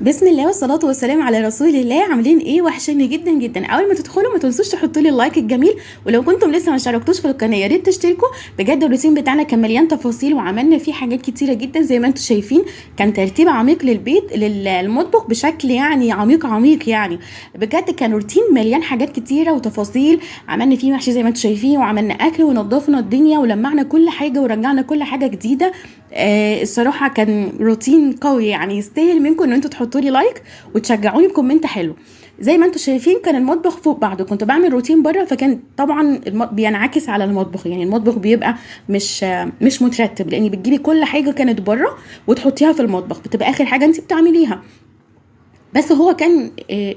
بسم الله والصلاة والسلام على رسول الله. عاملين ايه؟ وحشني جدا جدا. اول ما تدخلوا ما تنسوش تحطوا لي اللايك الجميل، ولو كنتم لسه ما اشتركتوش في القناة يا ريت تشتركوا. بجد الروتين بتاعنا كان مليان تفاصيل وعملنا فيه حاجات كتيرة جدا زي ما انتم شايفين. كان ترتيب عميق للبيت للمطبخ بشكل يعني عميق عميق يعني. بجد كان روتين مليان حاجات كتيرة وتفاصيل. عملنا فيه محشي زي ما انتم شايفين، وعملنا اكل ونضفنا الدنيا ولمعنا كل حاجة ورجعنا كل حاجة جديدة. الصراحة كان روتين قوي، يعني يستاهل منكم ان انتوا تحطوا لي لايك وتشجعوني بكومنت حلو. زي ما انتوا شايفين كان المطبخ فوق بعضه، كنت بعمل روتين بره، فكان طبعا بينعكس على المطبخ، يعني المطبخ بيبقى مش مترتب، لان بتجيبي كل حاجه كانت بره وتحطيها في المطبخ، بتبقى اخر حاجه انت بتعمليها. بس هو كان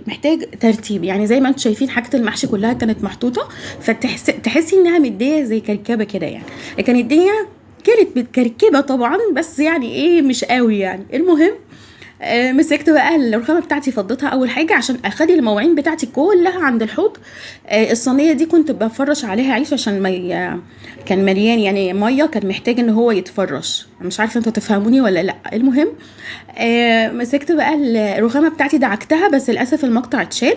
محتاج ترتيب، يعني زي ما انتوا شايفين حاجه المحشي كلها كانت محطوطه، فتحسي انها مديه زي كركبه كده يعني. كانت الدنيا كانت متكركبه طبعا، بس يعني ايه مش قوي يعني. المهم مسكت بقى الرخامه بتاعتي، فضيتها اول حاجه عشان اخلي المواعين بتاعتي كلها عند الحوض. الصينيه دي كنت بفرش عليها عيش عشان ما كان مليان يعني ميه، كان محتاج ان هو يتفرش. مش عارفه انتوا تفهموني ولا لا. المهم مسكت بقى الرخامه بتاعتي دعكتها، بس للاسف المقطع اتشال.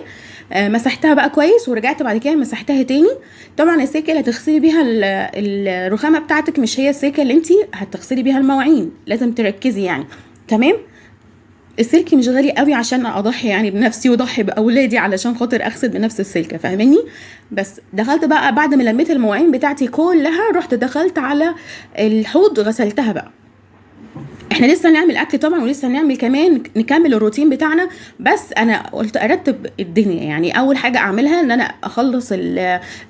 مسحتها بقى كويس ورجعت بعد كده مسحتها تاني. طبعا السكه اللي هتغسلي بيها الرخامه بتاعتك مش هي السكه اللي انت هتغسلي بيها المواعين، لازم تركزي يعني. تمام. السلك مش غالي قوي عشان اضحي يعني بنفسي واضحي باولادي علشان خاطر اغسل بنفس السلكه، فاهماني؟ بس دخلت بقى بعد ما لميت المواعين بتاعتي كلها، رحت دخلت على الحوض غسلتها بقى. احنا لسه نعمل اكل طبعا، ولسه نعمل كمان نكمل الروتين بتاعنا، بس انا قلت ارتب الدنيا. يعني اول حاجه اعملها ان انا اخلص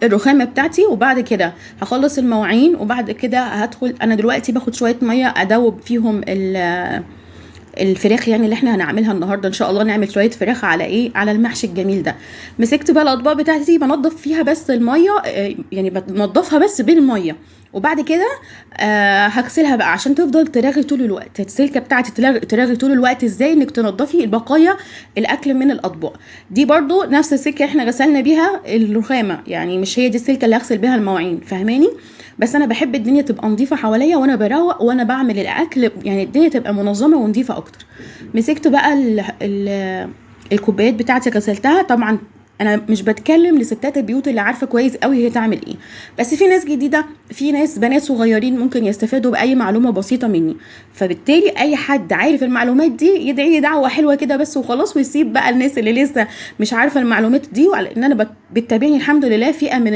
الرخامه بتاعتي، وبعد كده هخلص المواعين، وبعد كده هدخل. انا دلوقتي باخد شويه ميه ادوب فيهم الفراخ يعني اللي احنا هنعملها النهارده. ان شاء الله نعمل شويه فراخ على ايه، على المحشي الجميل ده. مسكت بقى الاطباق بتاعتي بنضف فيها بس الميه، يعني بنضفها بس بالميه، وبعد كده هغسلها بقى عشان تفضل تراغي طول الوقت. السلكه بتاعتي تراغي طول الوقت. ازاي؟ انك تنضفي البقايا الاكل من الاطباق دي. برضو نفس السلكه احنا غسلنا بيها الرخامه، يعني مش هي دي السلكه اللي هغسل بيها المواعين، فاهماني؟ بس انا بحب الدنيا تبقى نظيفه حواليا وانا بروق وانا بعمل الاكل، يعني الدنيا تبقى منظمه ونظيفه اكتر. مسكت بقى الكوبايات بتاعتي غسلتها. طبعا انا مش بتكلم لستات البيوت اللي عارفه كويس قوي هي تعمل ايه، بس في ناس جديده، في ناس بنات صغيرين ممكن يستفادوا باي معلومه بسيطه مني. فبالتالي اي حد عارف المعلومات دي يدعي لي دعوه حلوه كده بس وخلاص، ويسيب بقى الناس اللي لسه مش عارفه المعلومات دي. وعلى ان انا بتتابعني الحمد لله فئه من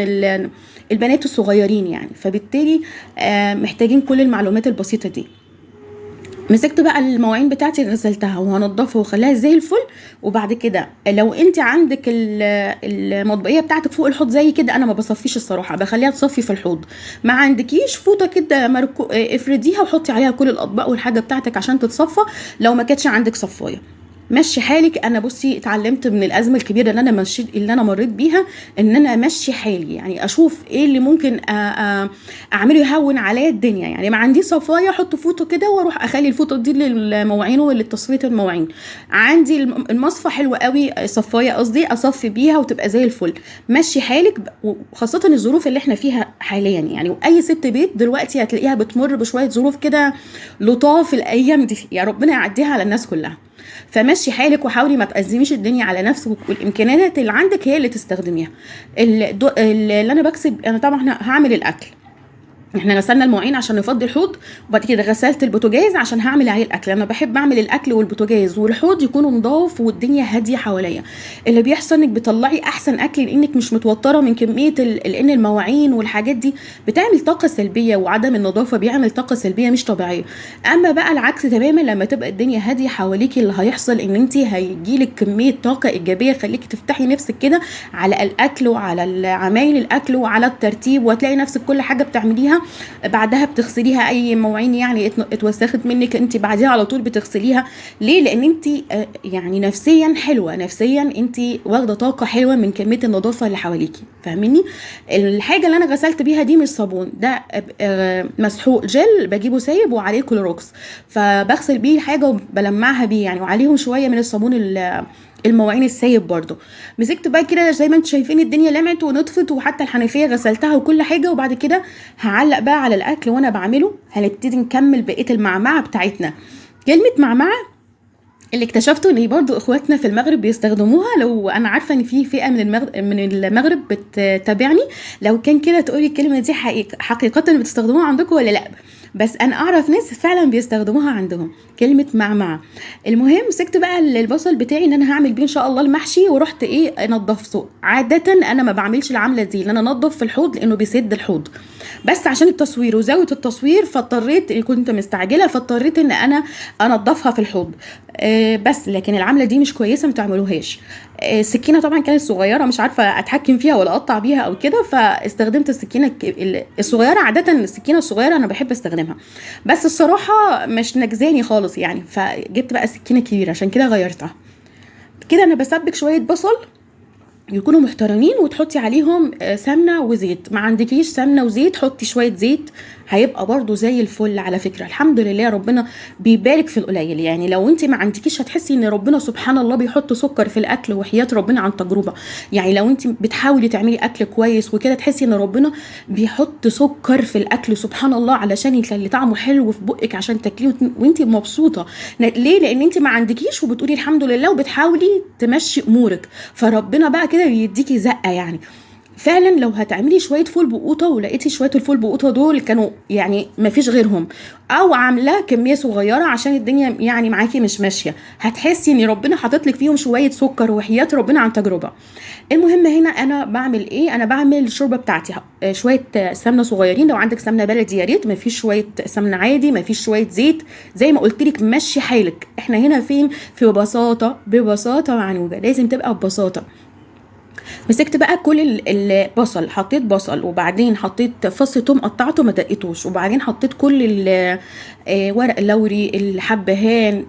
البنات الصغيرين يعني، فبالتالي محتاجين كل المعلومات البسيطه دي. مسكت بقى المواعين بتاعتي غسلتها وهنضفها وخليها زي الفل. وبعد كده لو انت عندك المطبقيه بتاعتك فوق الحوض زي كده، انا ما بصفيش الصراحه، بخليها تصفي في الحوض. ما عندكيش فوطه كده افرديها وحطي عليها كل الاطباق والحاجه بتاعتك عشان تتصفى. لو ما كانتش عندك صفايه مشي حالك. انا بصي اتعلمت من الازمه الكبيره اللي انا مريت بيها، ان انا امشي حالي، يعني اشوف ايه اللي ممكن اعمله يهون عليا الدنيا. يعني ما عندي صفايه احط فوطه كده واروح اخلي الفوطه دي للمواعين ولتصفيه المواعين. عندي المصفى حلوه قوي، صفايه قصدي، اصفي بيها وتبقى زي الفل. مشي حالك، وخاصه الظروف اللي احنا فيها حاليا يعني. واي ست بيت دلوقتي هتلاقيها بتمر بشويه ظروف كده لطاف الايام دي، يا ربنا يعديها على الناس كلها. فمشي حالك وحاولي ما تأزميش الدنيا على نفسك، والامكانيات اللي عندك هي اللي تستخدميها. اللي انا بكسب، انا طبعا هعمل الاكل. احنا غسلنا المواعين عشان نفضي الحوض، وبعد كده غسلت البوتاجاز عشان هعمل عليه الاكل. انا بحب اعمل الاكل والبوتاجاز والحوض يكونوا نضاف والدنيا هاديه حواليا. اللي بيحصل انك بتطلعي احسن اكل لانك مش متوتره من كميه لان المواعين والحاجات دي بتعمل طاقه سلبيه، وعدم النظافه بيعمل طاقه سلبيه مش طبيعيه. اما بقى العكس تماما، لما تبقى الدنيا هاديه حواليكي اللي هيحصل ان انت هيجيلك كميه طاقه ايجابيه خليكي تفتحي نفسك كده على الاكل وعلى عمايل الاكل وعلى الترتيب، وهتلاقي نفسك كل حاجه بتعمليها بعدها بتغسليها. اي مواعين يعني اتوسخت منك انت بعدها على طول بتغسليها. ليه؟ لان انت يعني نفسيا حلوه، نفسيا انت واخده طاقه حلوه من كميه النظافه اللي حواليكي، فاهميني؟ الحاجه اللي انا غسلت بيها دي مش صابون، ده مسحوق جل بجيبه سايب وعليه كلوروكس، فبغسل بيه الحاجه وبلمعها بيه يعني، وعليهم شويه من الصابون المواعين السايب برضو. مسكت بقى كده زي ما انتم شايفين الدنيا لمعت ونطفت، وحتى الحنفيه غسلتها وكل حاجه. وبعد كده هعلق بقى على الاكل وانا بعمله. هنبتدي نكمل بقيه المعمعه بتاعتنا. كلمه معمعه اللي اكتشفته ان برضو اخواتنا في المغرب بيستخدموها. لو انا عارفه ان في فئه من المغرب بتتابعني، لو كان كده تقولي الكلمه دي حقيقه بتستخدموها عندكم ولا لا. بس انا اعرف ناس فعلا بيستخدموها عندهم، كلمه معمعه. المهم مسكت بقى البصل بتاعي ان انا هعمل بيه ان شاء الله المحشي، ورحت نضفته. عاده انا ما بعملش العمله دي، ان انا انضف في الحوض لانه بيسد الحوض، بس عشان التصوير وزاويه التصوير فاضطريت، كنت مستعجله فاضطريت ان انا انضفها في الحوض. بس لكن العمله دي مش كويسه، ما تعملوهاش. السكينه طبعا كانت صغيره، مش عارفه اتحكم فيها ولا اقطع بيها او كده، فاستخدمت السكينه الصغيره. عاده السكينه الصغيره انا بحب استخدمها، بس الصراحه مش نجزاني خالص يعني، فجبت بقى سكينه كبيره عشان كده غيرتها. كده انا بسبك شويه بصل يكونوا محترمين، وتحطي عليهم سمنه وزيت. ما عندكيش سمنه وزيت حطي شويه زيت، هيبقى برضو زي الفل. على فكره الحمد لله ربنا بيبارك في القليل. يعني لو انت ما عندكيش هتحسي ان ربنا سبحان الله بيحط سكر في الاكل، وحياه ربنا عن تجربه. يعني لو انت بتحاولي تعملي اكل كويس وكده تحسي ان ربنا بيحط سكر في الاكل سبحان الله، علشان يخلي طعمه حلو في بقك عشان تاكليه وانت مبسوطه. ليه؟ لان انت ما عندكيش وبتقولي الحمد لله وبتحاولي تمشي امورك، فربنا بقى كده بيديكي زقه يعني. فعلا لو هتعملي شويه فول بقوطه ولقيتي شويه الفول بقوطه دول كانوا يعني ما فيش غيرهم، او عاملاه كميه صغيره عشان الدنيا يعني معاكي مش ماشيه، هتحسي ان ربنا حاطط لك فيهم شويه سكر، وحياه ربنا عن تجربه. المهم هنا انا بعمل ايه؟ انا بعمل الشوربه بتاعتي شويه سمنه صغيرين، لو عندك سمنه بلدي يا ريت، ما فيش شويه سمنه عادي، ما فيش شويه زيت، زي ما قلت لك مشي حالك. احنا هنا فين؟ في ببساطه معنوجه، لازم تبقى ببساطه. مسكت بقى كل البصل، حطيت بصل، وبعدين حطيت فص توم قطعته ما دقيتوش، وبعدين حطيت كل ورق اللوري، الحبهان،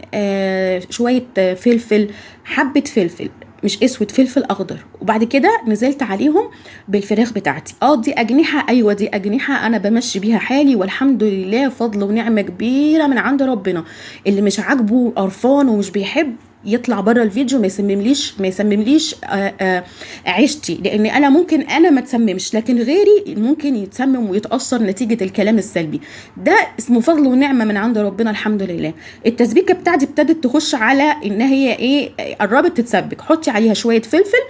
شويه فلفل، حبه فلفل مش اسود، فلفل اخضر. وبعد كده نزلت عليهم بالفراخ بتاعتي. دي اجنحه، ايوه دي اجنحه انا بمشي بيها حالي، والحمد لله فضل ونعمه كبيره من عند ربنا. اللي مش عاجبه قرفان ومش بيحب يطلع بره الفيديو، ما يسممليش عيشتي، لان انا ممكن انا ما تسممش، لكن غيري ممكن يتسمم ويتاثر نتيجه الكلام السلبي. ده اسمه فضل ونعمه من عند ربنا الحمد لله. التسبيكه بتاعتي ابتدت تخش على ان هي قربت تتسبك. حطي عليها شويه فلفل،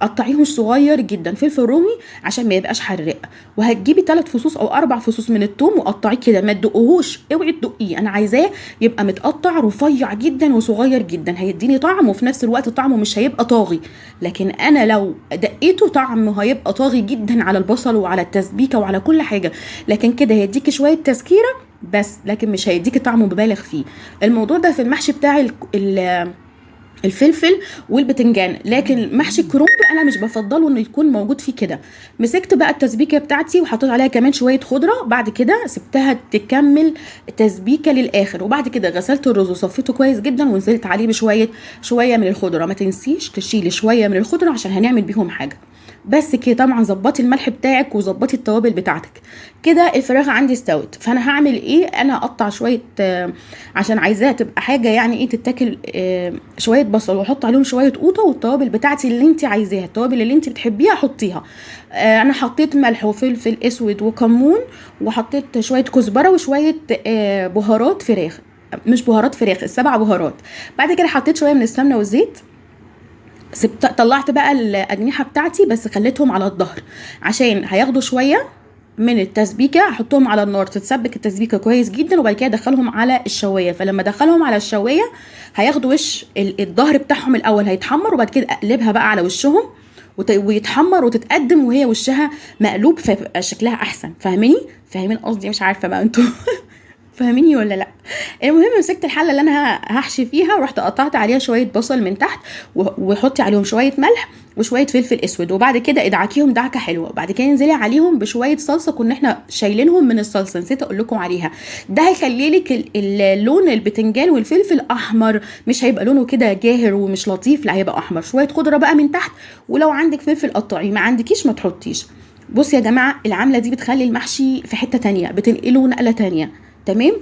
قطعيهم صغير جدا، فلفل رومي عشان ما يبقاش حراق. وهتجيبي 3 فصوص او 4 فصوص من الثوم وقطعيه كده، ما تدقوهوش، اوعي تدقيه، انا عايزاه يبقى متقطع رفيع جدا وصغير جدا، هيديني طعم وفي نفس الوقت طعمه مش هيبقى طاغي. لكن انا لو دقيته طعمه هيبقى طاغي جدا على البصل وعلى التسبيكه وعلى كل حاجه. لكن كده هيديكي شويه تسكيره بس، لكن مش هيديكي طعم مبالغ فيه. الموضوع ده في المحشي بتاع الفلفل والبتنجان، لكن محشي الكرنب انا مش بفضله انه يكون موجود فيه كده. مسكت بقى التسبيكه بتاعتي وحطيت عليها كمان شويه خضره، بعد كده سبتها تكمل تسبيكه للاخر، وبعد كده غسلت الرز وصفيته كويس جدا ونزلت عليه شويه من الخضره. ما تنسيش تشيلي شويه من الخضره عشان هنعمل بيهم حاجه. بس كده طبعا ظبطي الملح بتاعك وظبطي التوابل بتاعتك. كده الفراخ عندي استوت، فانا هعمل ايه؟ انا اقطع شويه عشان عايزاها تبقى حاجه يعني تتاكل، شويه بصل واحط عليهم شويه قوطه، والتوابل بتاعتي اللي انت عايزاها، التوابل اللي انت بتحبيها حطيها. انا حطيت ملح وفلفل اسود وكمون، وحطيت شويه كزبره وشويه بهارات فراخ، مش بهارات فراخ، 7 بهارات. بعد كده حطيت شويه من السمنه والزيت. طلعت بقى الاجنحه بتاعتي بس خليتهم على الظهر عشان هياخدوا شويه من التسبيكه، احطهم على النار تتسبك التسبيكه كويس جدا، وبعد كده ادخلهم على الشوايه. فلما ادخلهم على الشوايه هياخدوا وش الظهر بتاعهم الاول هيتحمر، وبعد كده اقلبها بقى على وشهم ويتحمر وتتقدم وهي وشها مقلوب، فيبقى شكلها احسن. فاهمين قصدي؟ مش عارفه بقى انتوا فاهميني ولا لا؟ المهم مسكت الحله اللي انا هحشي فيها، ورحت قطعت عليها شويه بصل من تحت، وحطي عليهم شويه ملح وشويه فلفل اسود، وبعد كده ادعكيهم دعكه حلوه. وبعد كده انزلي عليهم بشويه صلصه كنا احنا شايلينهم من الصلصه، نسيت اقول لكم عليها. ده هيخلي لك اللون البتنجان والفلفل احمر، مش هيبقى لونه كده جاهر ومش لطيف، لا هيبقى احمر. شويه خضره بقى من تحت، ولو عندك فلفل قطعيه، ما عندكيش ما تحطيش. بصوا يا جماعه العمله دي بتخلي المحشي في حته تانية، بتنقله نقله تانية تمام.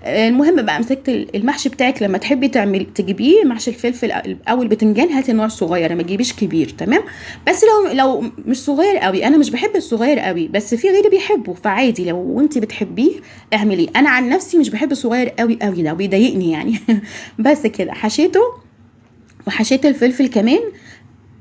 المهم بقى مسكت المحشي بتاعك، لما تحبي تجيبيه محشي الفلفل او البتنجان، هاتي نوع صغير ما تجيبيش كبير، تمام. بس لو مش صغير قوي، انا مش بحب الصغير قوي، بس في غيري بيحبه، فعادي لو انت بتحبيه اعمليه. انا عن نفسي مش بحب الصغير قوي قوي ده، بيضايقني يعني. بس كده حشيته، وحشيت الفلفل كمان،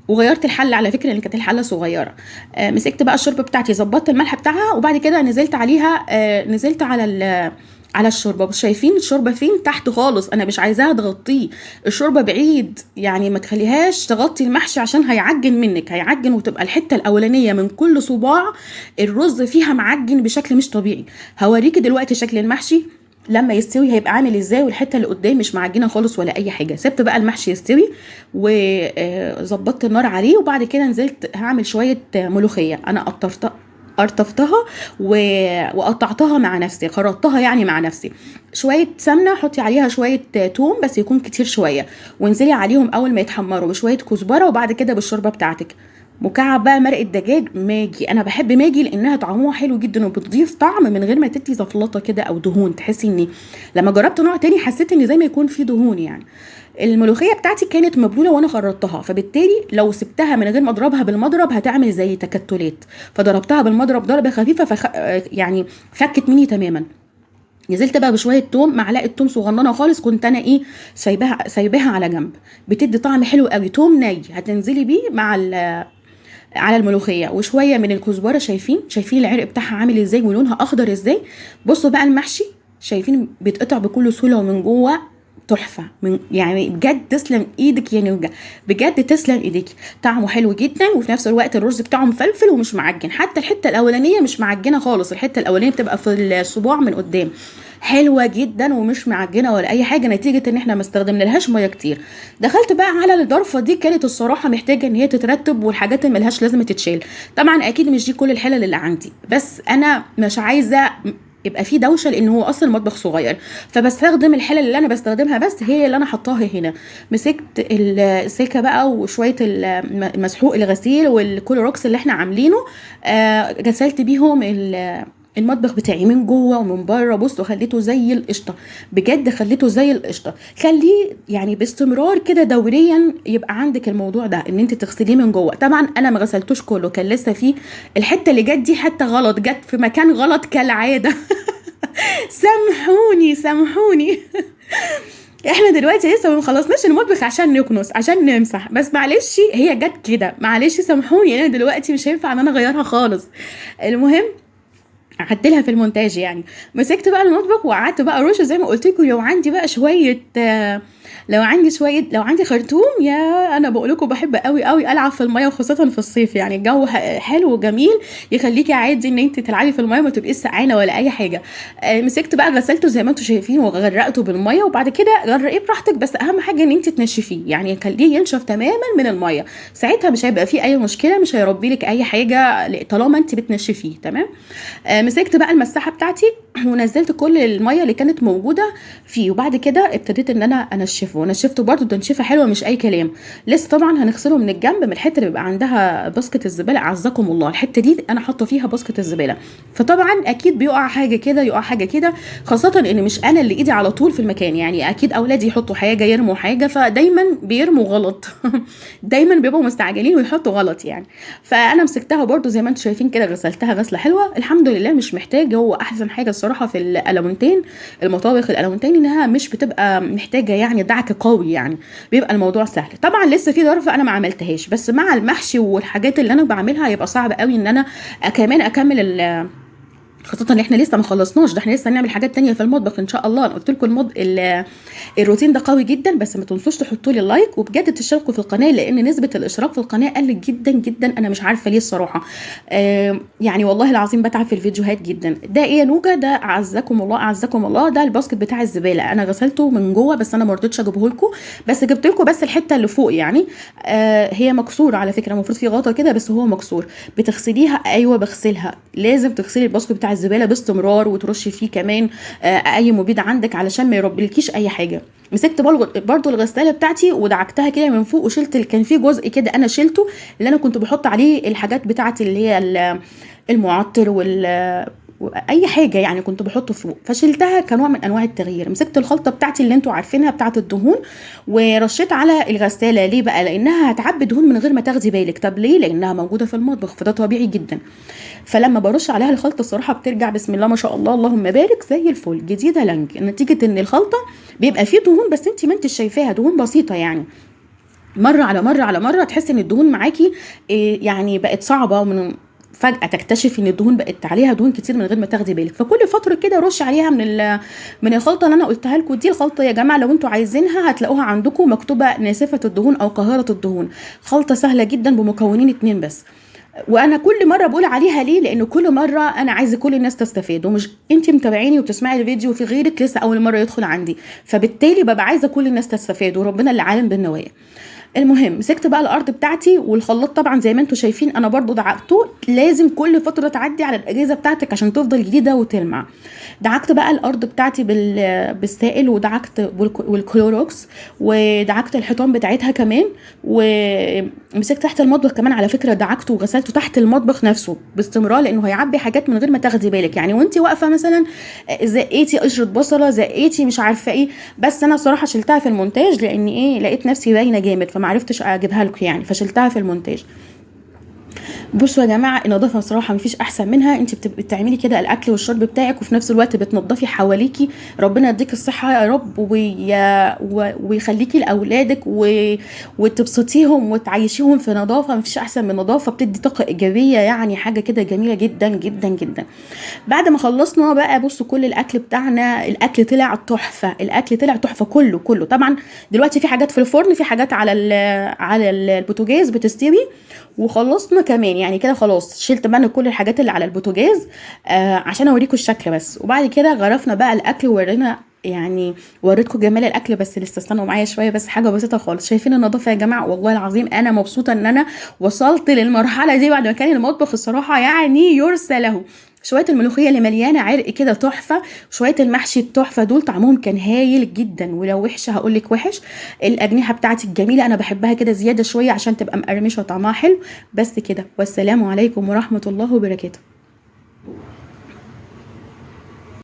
وغيرت الحله على فكره لان كانت الحله صغيره. مسكت بقى الشوربه بتاعتي، ظبطت الملح بتاعها، وبعد كده نزلت عليها، نزلت على الشوربه. بس شايفين الشوربه فين؟ تحت خالص، انا مش عايزاها تغطيه، الشوربه بعيد يعني، ما تخليهاش تغطي المحشي عشان هيعجن منك، هيعجن، وتبقى الحته الاولانيه من كل صباع الرز فيها معجن بشكل مش طبيعي. هوريكي دلوقتي شكل المحشي لما يستوي هيبقى عامل ازاي، والحته اللي قدام مش معجنه خالص ولا اي حاجه. سبت بقى المحشي يستوي وظبطت النار عليه، وبعد كده نزلت هعمل شويه ملوخيه. انا قرطفتها وقطعتها مع نفسي، خرطتها يعني مع نفسي. شويه سمنه، حطي عليها شويه توم بس يكون كتير شويه، وانزلي عليهم اول ما يتحمروا بشويه كزبره، وبعد كده بالشوربه بتاعتك. مكعب بقى مرقه دجاج ماجي، انا بحب ماجي لانها طعمها حلو جدا، وبتضيف طعم من غير ما تدي زفلطه كده او دهون. تحسي اني لما جربت نوع تاني حسيت ان زي ما يكون فيه دهون يعني. الملوخيه بتاعتي كانت مبلوله وانا خرطتها، فبالتالي لو سبتها من غير ما اضربها بالمضرب هتعمل زي تكتلات، فضربتها بالمضرب ضربه خفيفه يعني فكت مني تماما. نزلت بقى بشويه توم، معلقه توم صغننه خالص، كنت انا سايباها على جنب، بتدي طعم حلو قوي. توم ني هتنزلي بيه على الملوخيه، وشويه من الكزبره. شايفين العرق بتاعها عامل ازاي ولونها اخضر ازاي. بصوا بقى المحشي، شايفين بيتقطع بكل سهوله، ومن جوه تحفه، يعني بجد تسلم ايدك يا نوجه، بجد تسلم ايديك. طعمه حلو جدا، وفي نفس الوقت الرز بتاعه مفلفل ومش معجن، حتى الحته الاولانيه مش معجنه خالص، الحته الاولانيه بتبقى في الصباع من قدام حلوه جدا ومش معجنه ولا اي حاجه، نتيجه ان احنا ما استخدمنالهاش ميه كتير. دخلت بقى على الضرفه دي، كانت الصراحه محتاجه ان هي تترتب، والحاجات اللي ملهاش لازم تتشال. طبعا اكيد مش دي كل الحلل اللي عندي، بس انا مش عايزه يبقى في دوشه، لان هو اصلا المطبخ صغير، فبستخدم الحلل اللي انا بستخدمها بس هي اللي انا حطاها هنا. مسكت السلكه بقى وشويه المسحوق الغسيل والكلوروكس اللي احنا عاملينه، غسلت بيهم المطبخ بتاعي من جوه ومن بره. بصوا خليته زي القشطه، بجد خليته زي القشطه. خليه يعني باستمرار كده دوريا يبقى عندك الموضوع ده، ان انت تغسليه من جوه. طبعا انا ما غسلتوش كله، كان لسه فيه الحته اللي جت دي حته غلط، جت في مكان غلط كالعاده. سامحوني. احنا دلوقتي لسه ما خلصناش المطبخ عشان نكنس، عشان نمسح، بس معلش هي جت كده، معلش سامحوني، انا دلوقتي مش هينفع ان انا اغيرها خالص. المهم اعدلها في المونتاج يعني. مسكت بقى المطبخ وقعدت بقى ارش زي ما قلت لكم. لو عندي بقى لو عندي خرطوم، يا انا بقول لكم بحب قوي قوي العب في الميه، وخاصه في الصيف يعني الجو حلو وجميل، يخليكي عادي ان انت تلعبي في الميه، ما تبقيش سقعانه ولا اي حاجه. مسكت بقى غسلته زي ما انتم شايفين، وغرقته بالميه، وبعد كده غرقيه براحتك، بس اهم حاجه ان انت تنشفيه، يعني خليه ينشف تماما من الميه، ساعتها مش هيبقى فيه اي مشكله، مش هيربي لك اي حاجه طالما انت بتنشفيه، تمام. مسكت بقى المساحه بتاعتي ونزلت كل الميه اللي كانت موجوده فيه، وبعد كده ابتديت ان انا انشفه، ونشفته برده تنشيفه حلوه مش اي كلام. لسه طبعا هنغسله من الجنب، من الحته اللي بيبقى عندها باسكت الزباله، اعزكم الله، الحته دي انا حاطه فيها باسكت الزباله، فطبعا اكيد بيقع حاجه كده، يقع حاجه كده، خاصه ان مش انا اللي ايدي على طول في المكان، يعني اكيد اولادي يحطوا حاجه، يرموا حاجه، فدايما بيرموا غلط. دايما بيبقوا مستعجلين ويحطوا غلط يعني. فانا مسكتها برده زي ما انتم شايفين كده، غسلتها غسله حلوه الحمد لله، مش محتاج. هو احسن حاجه الصراحه في الالومنتين، المطابخ الالومنتين، انها مش بتبقى محتاجه يعني دعك قوي، يعني بيبقى الموضوع سهل. طبعا لسه في ظرف انا ما عملتهاش، بس مع المحشي والحاجات اللي انا بعملها يبقى صعب قوي ان انا كمان اكمل خاصة ان احنا لسه ما خلصناش، ده احنا لسه هنعمل حاجات تانية في المطبخ ان شاء الله. انا قلت لكم الروتين ده قوي جدا، بس ما تنسوش تحطوا لي اللايك، وبجد تشتركوا في القناه، لان نسبه الاشتراك في القناه قلت جدا جدا، انا مش عارفه ليه الصراحه. يعني والله العظيم بتعب في الفيديوهات جدا. ده ايه يا نوجه؟ ده اعزكم الله، ده الباسكت بتاع الزباله، انا غسلته من جوه بس انا ما رضيتش اجيبه لكم، بس جبت لكم بس الحته اللي فوق يعني. هي مكسوره على فكره، المفروض في غطا كده بس هو مكسور. بتغسليها؟ ايوه بغسلها، لازم تغسلي الباسكت بتاع الزباله باستمرار، وترشي فيه كمان اي مبيد عندك علشان ما يربلكيش اي حاجه. مسكت برضو الغساله بتاعتي ودعكتها كده من فوق، وشلت كان في جزء كده انا شلته، اللي انا كنت بحط عليه الحاجات بتاعتي اللي هي المعطر اي حاجه يعني كنت بحطه فوق، فشلتها كنوع من انواع التغيير. مسكت الخلطه بتاعتي اللي انتوا عارفينها بتاعه الدهون ورشيت على الغساله. ليه بقى؟ لانها هتعبي دهون من غير ما تاخدي بالك. طب ليه؟ لانها موجوده في المطبخ، فده طبيعي جدا. فلما برش عليها الخلطه الصراحه بترجع بسم الله ما شاء الله اللهم بارك زي الفل، جديده لنج، نتيجه ان الخلطه بيبقى فيه دهون بس انت ما انتش شايفاها، دهون بسيطه يعني. مره على مره على مره تحسي ان الدهون معاكي يعني بقت صعبه، ومن فجأة تكتشفي ان الدهون بقت عليها دهون كتير من غير ما تاخدي بالك. فكل فترة كده رش عليها من الخلطة اللي انا قلتها لكم دي. الخلطة يا جماعة لو انتوا عايزينها هتلاقوها عندكم مكتوبة ناسفة الدهون او قاهرة الدهون. خلطة سهلة جدا بمكونين 2 بس. وانا كل مره بقول عليها ليه؟ لانه كل مره انا عايزه كل الناس تستفاد، ومش انت متابعيني وبتسمعي الفيديو في غيرك لسه اول مره يدخل عندي، فبالتالي ببقى عايزه كل الناس تستفاد، وربنا اللي عالم بالنوايا. المهم مسكت بقى الارض بتاعتي والخلاط طبعا زي ما انتم شايفين انا برضو دعكته. لازم كل فتره تعدي على الاجهزه بتاعتك عشان تفضل جديده وتلمع. دعكت بقى الارض بتاعتي بالسائل، ودعكت والكلوروكس، ودعكت الحيطان بتاعتها كمان. ومسكت تحت المطبخ كمان على فكره، دعكته وغسلته تحت المطبخ نفسه باستمرار، لانه هيعبي حاجات من غير ما تاخدي بالك. يعني وانت واقفه مثلا زقيتي قشره بصله، زقيتي مش عارفه ايه، بس انا صراحه شلتها في المونتاج لان ايه، لقيت نفسي باينه جامد فمعرفتش اجيبها لكم يعني، فشلتها في المونتاج. بصوا يا جماعه النظافه بصراحه مفيش احسن منها. انت بتبقي بتعملي كده الاكل والشرب بتاعك وفي نفس الوقت بتنظفي حواليكي. ربنا يديك الصحه يا رب ويخليكي لاولادك وتبسطيهم وتعيشيهم في نظافه. مفيش احسن من النظافه، بتدي طاقه ايجابيه يعني، حاجه كده جميله جدا جدا جدا. بعد ما خلصنا بقى بصوا كل الاكل بتاعنا، الاكل طلع تحفه، الاكل طلع تحفه كله كله. طبعا دلوقتي في حاجات في الفرن، في حاجات على البوتاجاز بتستوي، وخلصنا كمان يعني كده خلاص. شلت بقى كل الحاجات اللي على البوتاجاز عشان اوريكم الشكل بس. وبعد كده غرفنا بقى الاكل وورينا يعني، وريتكم جمال الاكل. بس لسه استنوا معايا شويه، بس حاجه بسيطه خالص. شايفين النظافه يا جماعه؟ والله العظيم انا مبسوطه ان انا وصلت للمرحله دي بعد ما كان المطبخ الصراحه يعني يرثى له. شويه الملوخيه اللي مليانه عرق كده تحفه، شويه المحشي التحفه دول طعمهم كان هايل جدا، ولو وحشه هقول لك وحش. الاجنحه بتاعتي الجميله انا بحبها كده زياده شويه عشان تبقى مقرمشه وطعمها حلو. بس كده، والسلام عليكم ورحمه الله وبركاته.